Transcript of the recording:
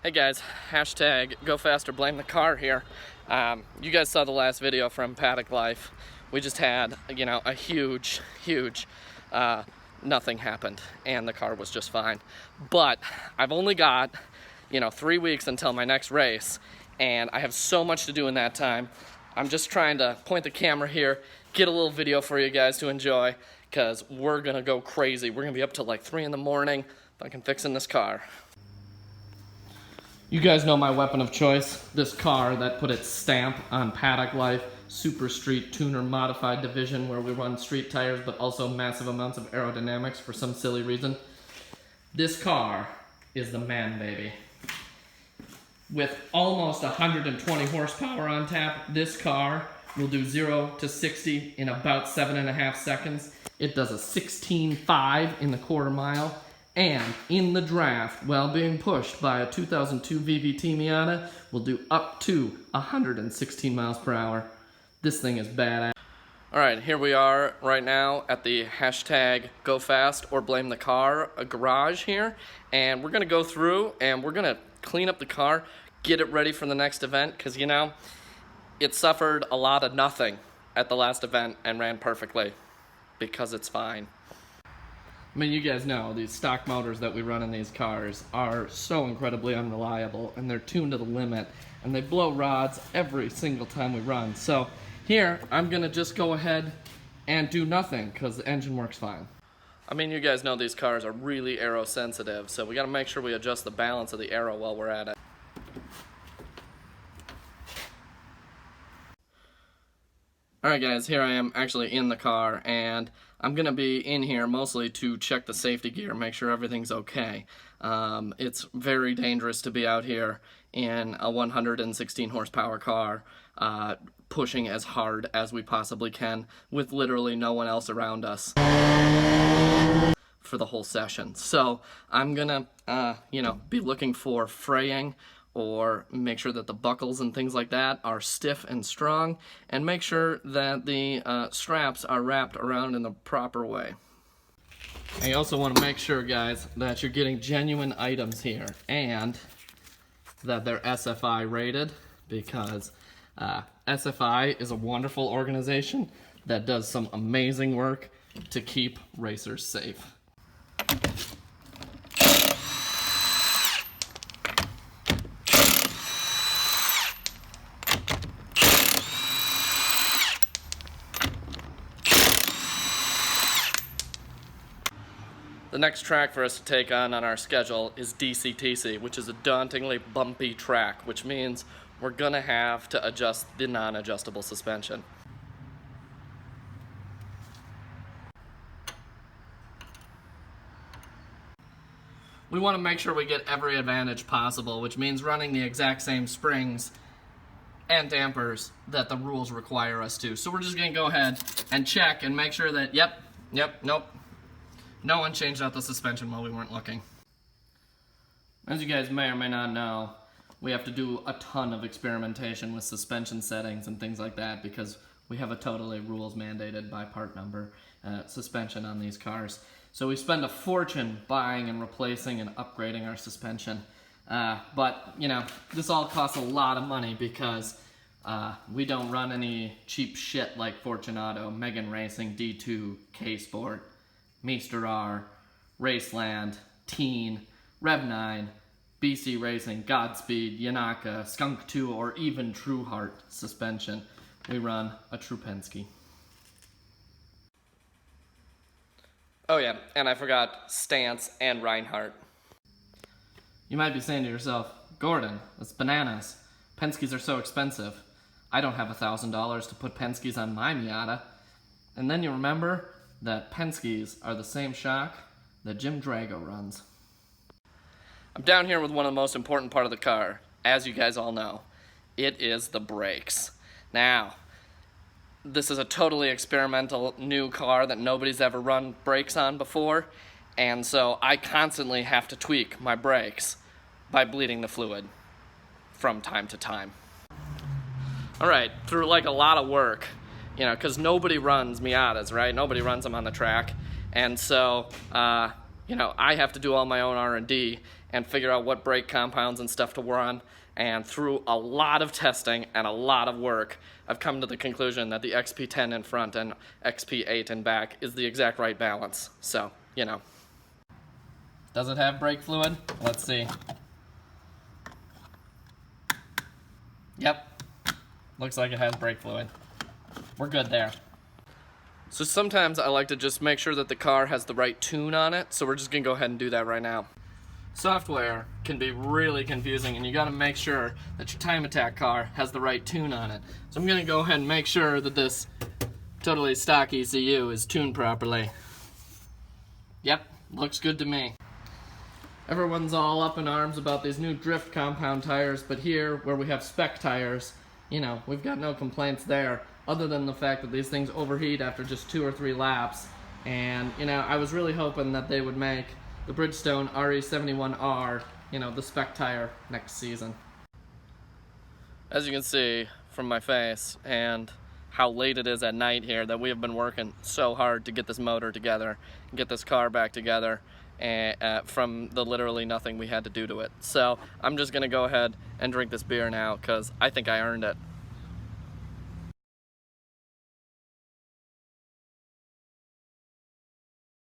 Hey guys, hashtag go faster blame the car here. You guys saw the last video from Paddock Life. We just had, a huge, nothing happened and the car was just fine. But I've only got, 3 weeks until my next race and I have so much to do in that time. I'm just trying to point the camera here, get a little video for you guys to enjoy because we're gonna go crazy. We're gonna be up till like 3 in the morning fucking fixing this car. You guys know my weapon of choice, this car that put its stamp on Paddock Life, Super Street Tuner Modified Division, where we run street tires but also massive amounts of aerodynamics for some silly reason. This car is the man baby. With almost 120 horsepower on tap, this car will do 0 to 60 in about 7.5 seconds. It does a 16.5 in the quarter mile. And in the draft, while being pushed by a 2002 VVT Miata, will do up to 116 miles per hour. This thing is badass. Alright, here we are right now at the hashtag go fast or blame the car garage here. And we're going to go through and we're going to clean up the car, get it ready for the next event. Because, it suffered a lot of nothing at the last event and ran perfectly. Because it's fine. I mean, you guys know these stock motors that we run in these cars are so incredibly unreliable and they're tuned to the limit and they blow rods every single time we run. So here, I'm gonna just go ahead and do nothing because the engine works fine. I mean, you guys know these cars are really aero sensitive, so we gotta make sure we adjust the balance of the aero while we're at it. Alright guys, here I am actually in the car and I'm going to be in here mostly to check the safety gear, make sure everything's okay. It's very dangerous to be out here in a 116 horsepower car pushing as hard as we possibly can with literally no one else around us for the whole session. So I'm going to, be looking for fraying or make sure that the buckles and things like that are stiff and strong, and make sure that the straps are wrapped around in the proper way. And you also want to make sure, guys, that you're getting genuine items here, and that they're SFI rated, because SFI is a wonderful organization that does some amazing work to keep racers safe. The next track for us to take on our schedule is DCTC, which is a dauntingly bumpy track, which means we're gonna have to adjust the non-adjustable suspension. We want to make sure we get every advantage possible, which means running the exact same springs and dampers that the rules require us to. So we're just gonna go ahead and check and make sure that, nope. No one changed out the suspension while we weren't looking. As you guys may or may not know, we have to do a ton of experimentation with suspension settings and things like that because we have a totally rules mandated by part number suspension on these cars. So we spend a fortune buying and replacing and upgrading our suspension. But, this all costs a lot of money because we don't run any cheap shit like Fortunato, Megan Racing, D2, K-Sport, Meister R, Raceland, Teen, Rev9, BC Racing, Godspeed, Yanaka, Skunk 2, or even Trueheart suspension. We run a True Penske. Oh yeah, and I forgot Stance and Reinhardt. You might be saying to yourself, Gordon, that's bananas. Penske's are so expensive. I don't have $1,000 to put Penske's on my Miata. And then you remember that Penske's are the same shock that Jim Drago runs. I'm down here with one of the most important part of the car, as you guys all know. It is the brakes. Now, this is a totally experimental new car that nobody's ever run brakes on before, and so I constantly have to tweak my brakes by bleeding the fluid from time to time. Alright, through like a lot of work, because nobody runs Miatas, right? Nobody runs them on the track. And so you know, I have to do all my own R&D and figure out what brake compounds and stuff to run. And through a lot of testing and a lot of work, I've come to the conclusion that the XP10 in front and XP8 in back is the exact right balance. So, you know. Does it have brake fluid? Let's see. Yep. Looks like it has brake fluid. We're good there. So sometimes I like to just make sure that the car has the right tune on it, so we're just gonna go ahead and do that right now. Software can be really confusing, and you gotta make sure that your time attack car has the right tune on it. So I'm gonna go ahead and make sure that this totally stock ECU is tuned properly. Yep, looks good to me. Everyone's all up in arms about these new drift compound tires, but here, where we have spec tires, you know, we've got no complaints there, other than the fact that these things overheat after just 2 or 3 laps. And, you know, I was really hoping that they would make the Bridgestone RE71R, you know, the spec tire next season. As you can see from my face and how late it is at night here, that we have been working so hard to get this motor together and get this car back together, and from the literally nothing we had to do to it. So I'm just gonna go ahead and drink this beer now because I think I earned it.